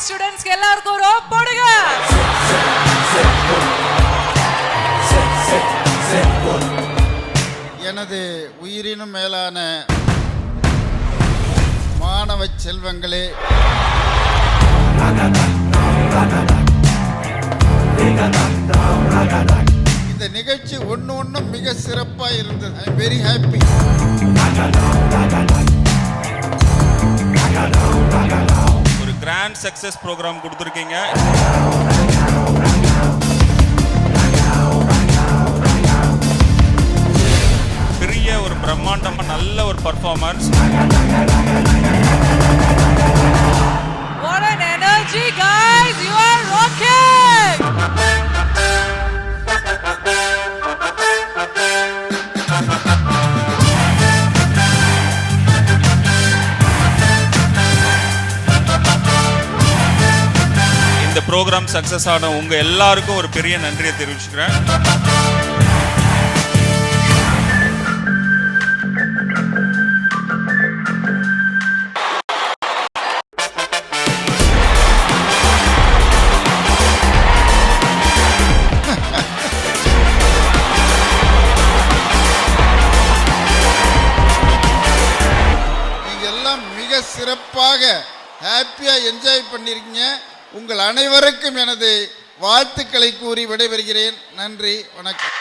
ஸ்டூடண்ட்ஸ்க்கு எல்லாருக்கும் ஒரு போடுங்க. எனது உயிரினும் மேலான மாணவ செல்வங்களே, இந்த நிகழ்ச்சி ஒன்றும் மிக சிறப்பாக இருந்தது. I am very happy. ஒரு கிராண்ட் சக்சஸ் ப்ரோக்ராம் கொடுத்துருக்கீங்க. பெரிய ஒரு பிரம்மாண்டமாக நல்ல ஒரு performance. What an energy, guys! You are rocking! இந்த ப்ரோக்ராம் சக்சஸ் ஆன உங்க எல்லாருக்கும் ஒரு பெரிய நன்றியை தெரிவிச்சுக்கிறேன். மிக சிறப்பாக ஹாப்பியாக என்ஜாய் பண்ணியிருக்கீங்க. உங்கள் அனைவருக்கும் எனது வாழ்த்துக்களை கூறி விடைபெறுகிறேன். நன்றி, வணக்கம்.